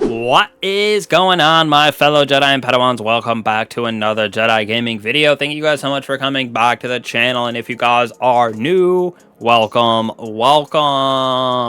What is going on, my fellow Jedi and Padawans? Welcome back to another Jedi gaming video. Thank you guys so much for coming back to the channel, and if you guys are new, welcome.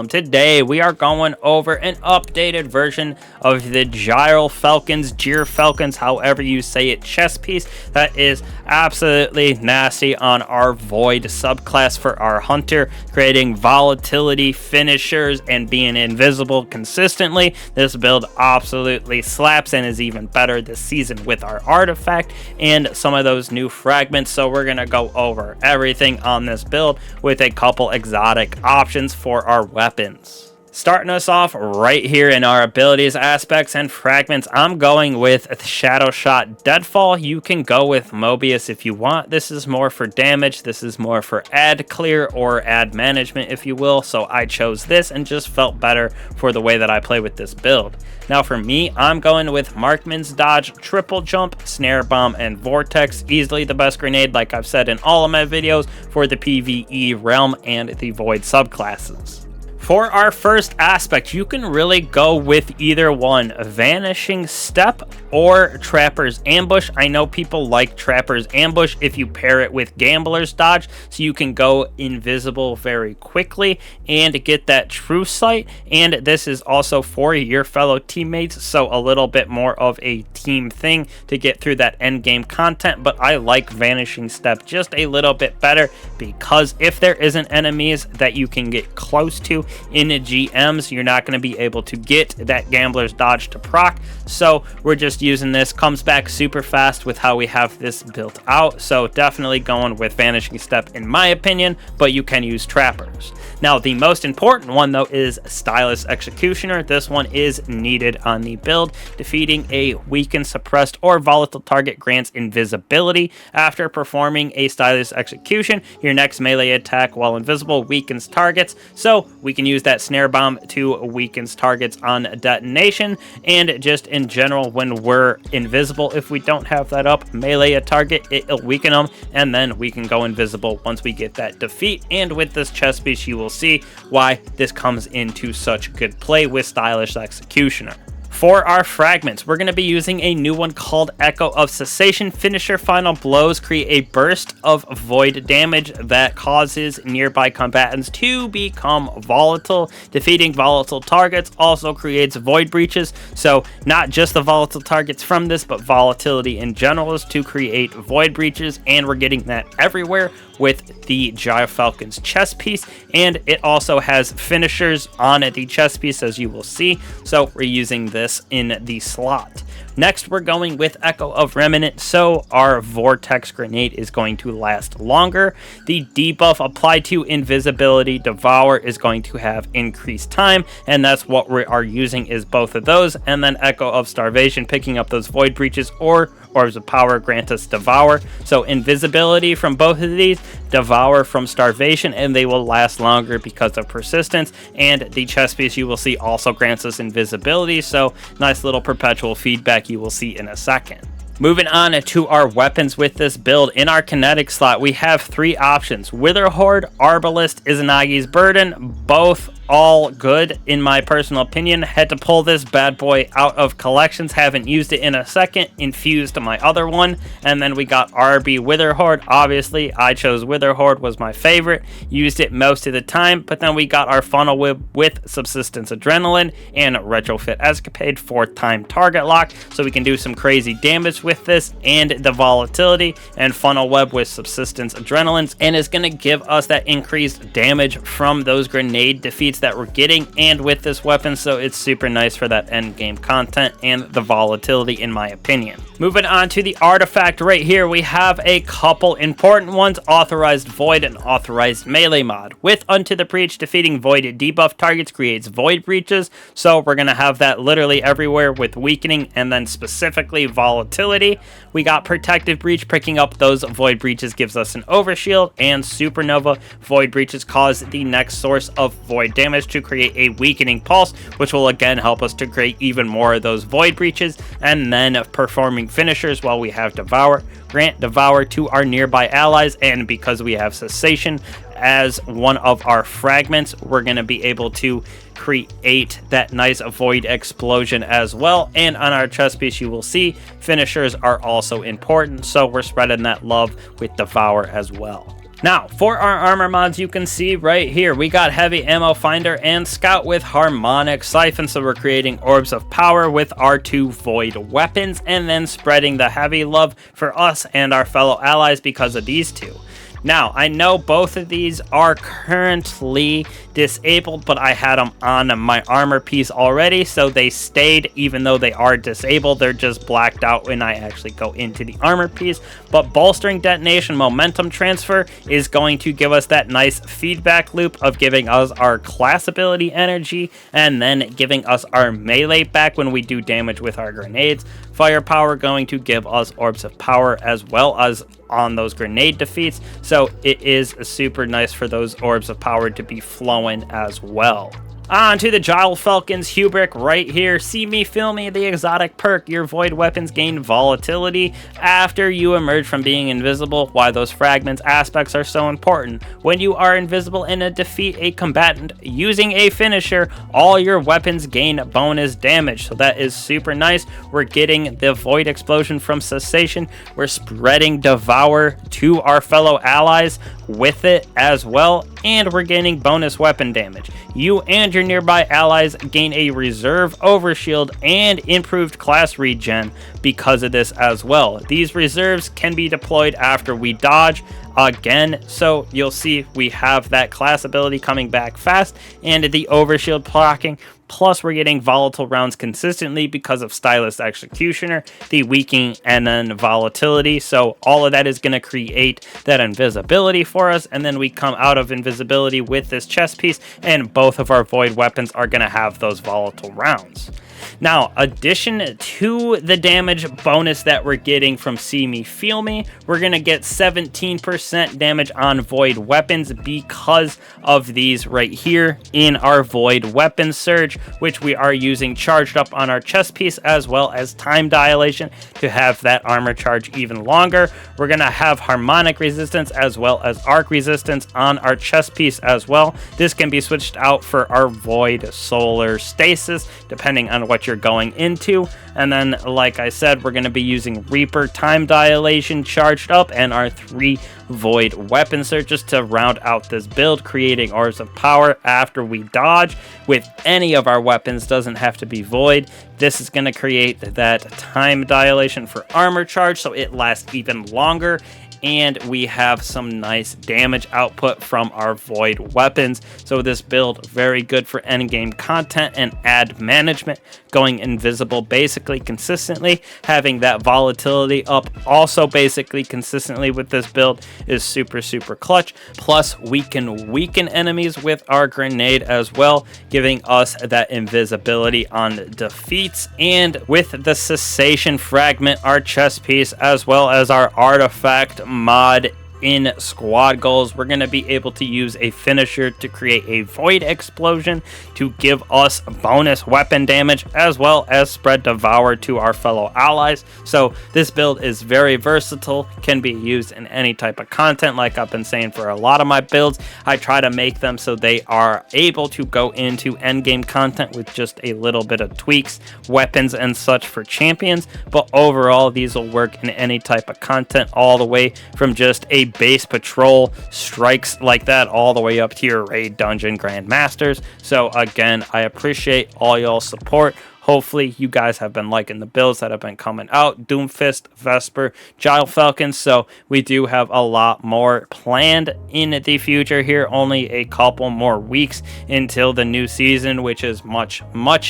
Today we are going over an updated version of the Gyrfalcons, however you say it, chess piece that is absolutely nasty on our Void subclass for our hunter, creating volatility finishers and being invisible consistently. This build absolutely slaps and is even better this season with our artifact and some of those new fragments. So we're gonna go over everything on this build with a couple exotic options for our weapons. Starting us off right here in our abilities, aspects, and fragments, I'm going with Shadow Shot Deadfall. You can go with Mobius if you want. This is more for damage. This is more for ad clear or ad management, if you will. So I chose this and just felt better for the way that I play with this build. Now for me, I'm going with Marksman's Dodge, Triple Jump, Snare Bomb, and Vortex. Easily the best grenade, like I've said in all of my videos, for the PvE realm and the Void subclasses. For our first aspect, you can really go with either one, Vanishing Step or Trapper's Ambush. I know people like Trapper's Ambush if you pair it with Gambler's Dodge, so you can go invisible very quickly and get that true sight. And this is also for your fellow teammates, so a little bit more of a team thing to get through that end game content. But I like Vanishing Step just a little bit better, because if there isn't enemies that you can get close to in GMs, you're not going to be able to get that Gambler's Dodge to proc. So we're just using this. Comes back super fast with how we have this built out. So definitely going with Vanishing Step in my opinion, but you can use Trappers. Now the most important one though is Stylus Executioner. This one is needed on the build. Defeating a weakened, suppressed, or volatile target grants invisibility. After performing a Stylus Execution, your next melee attack while invisible weakens targets. So we can use that Snare Bomb to weakens targets on detonation, and just in general when we're invisible, if we don't have that up, melee a target, it'll weaken them, and then we can go invisible once we get that defeat. And with this chess piece, you will see why this comes into such good play with Stylish Executioner. For our fragments, we're going to be using a new one called Echo of Cessation. Finisher final blows create a burst of void damage that causes nearby combatants to become volatile. Defeating volatile targets also creates void breaches. So not just the volatile targets from this, but volatility in general is to create void breaches, and we're getting that everywhere with the Gyrfalcons chess piece. And it also has finishers on the chess piece, as you will see. So we're using this in the slot. Next, we're going with Echo of Remnant, so our Vortex grenade is going to last longer. The debuff applied to Invisibility Devour is going to have increased time, and that's what we are using, is both of those. And then Echo of Starvation, picking up those void breaches, or Orbs of Power grant us Devour. So Invisibility from both of these, Devour from Starvation, and they will last longer because of persistence. And the chess piece, you will see, also grants us Invisibility, so nice little perpetual feedback you will see in a second. Moving on to our weapons with this build, in our kinetic slot, we have three options: Witherhoard, Arbalist, Izanagi's Burden, both all good in my personal opinion. Had to pull this bad boy out of collections, haven't used it in a second, infused my other one. And then we got RB Witherhoard. Obviously I chose Witherhoard, was my favorite, used it most of the time. But then we got our Funnel Web with Subsistence Adrenaline and Retrofit Escapade for time target lock, so we can do some crazy damage with this, and the volatility and Funnel Web with Subsistence Adrenalines, and is going to give us that increased damage from those grenade defeats that we're getting, and with this weapon, so it's super nice for that end game content and the volatility in my opinion. Moving on to the artifact right here, we have a couple important ones: Authorized Void and Authorized Melee mod. With Unto the Breach, defeating void debuff targets creates void breaches, so we're going to have that literally everywhere with weakening and then specifically volatility. We got Protective Breach, picking up those void breaches gives us an overshield, and Supernova void breaches cause the next source of void damage to create a weakening pulse, which will again help us to create even more of those void breaches. And then performing finishers, while we have Devour, grant Devour to our nearby allies, and because we have Cessation as one of our fragments, we're going to be able to create that nice void explosion as well. And on our chest piece, you will see finishers are also important, so we're spreading that love with Devour as well. Now, for our armor mods, you can see right here, we got Heavy Ammo Finder and Scout with Harmonic Siphon, so we're creating Orbs of Power with our 2 Void weapons, and then spreading the heavy love for us and our fellow allies because of these 2. Now, I know both of these are currently disabled, but I had them on my armor piece already, so they stayed even though they are disabled. They're just blacked out when I actually go into the armor piece. But Bolstering Detonation Momentum Transfer is going to give us that nice feedback loop of giving us our class ability energy and then giving us our melee back when we do damage with our grenades. Firepower going to give us Orbs of Power as well as on those grenade defeats, so it is super nice for those Orbs of Power to be flowing as well. On to the Gyrfalcons Hauberk right here. See me, feel me, the exotic perk. Your void weapons gain volatility after you emerge from being invisible. Why those fragments aspects are so important. When you are invisible and defeat a combatant using a finisher, all your weapons gain bonus damage. So that is super nice. We're getting the void explosion from cessation. We're spreading Devour to our fellow allies with it as well, and we're gaining bonus weapon damage. You and your nearby allies gain a reserve overshield and improved class regen because of this as well. These reserves can be deployed after we dodge again, so you'll see we have that class ability coming back fast and the overshield blocking. Plus, we're getting volatile rounds consistently because of Stylist Executioner, the weakening, and then volatility. So all of that is going to create that invisibility for us. And then we come out of invisibility with this chest piece, and both of our void weapons are going to have those volatile rounds. Now, addition to the damage bonus that we're getting from See Me, Feel Me, we're going to get 17% damage on void weapons because of these right here in our void weapon surge, which we are using charged up on our chest piece, as well as time dilation to have that armor charge even longer. We're going to have harmonic resistance as well as arc resistance on our chest piece as well. This can be switched out for our void solar stasis, depending on what you're going into. And then, like I said, we're going to be using Reaper time dilation charged up and our 3 void weapon surges to round out this build, creating Orbs of Power after we dodge with any of our weapons. Doesn't have to be void. This is going to create that time dilation for armor charge, so it lasts even longer. And we have some nice damage output from our void weapons. So this build, very good for endgame content and ad management. Going invisible basically consistently, having that volatility up also basically consistently with this build is super clutch. Plus, we can weaken enemies with our grenade as well, giving us that invisibility on defeats. And with the cessation fragment, our chest piece, as well as our artifact mod in squad goals, we're going to be able to use a finisher to create a void explosion to give us bonus weapon damage, as well as spread Devour to our fellow allies. So this build is very versatile, can be used in any type of content. Like I've been saying, for a lot of my builds, I try to make them so they are able to go into endgame content with just a little bit of tweaks, weapons and such for champions. But overall, these will work in any type of content, all the way from just a base patrol strikes like that all the way up to your raid dungeon grandmasters. So again, I appreciate all y'all's support. Hopefully you guys have been liking the builds that have been coming out. Doomfist, Vesper, Gyrfalcons. So we do have a lot more planned in the future here. Only a couple more weeks until the new season, which is much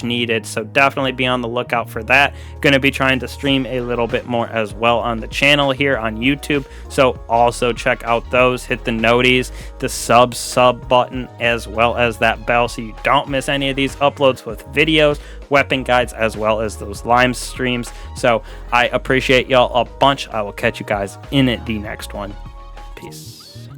needed. So definitely be on the lookout for that. Going to be trying to stream a little bit more as well on the channel here on YouTube. So also check out those. Hit the noties, the sub button, as well as that bell, so you don't miss any of these uploads with videos, weapon guides, as well as those live streams. So I appreciate y'all a bunch. I will catch you guys in the next one. Peace.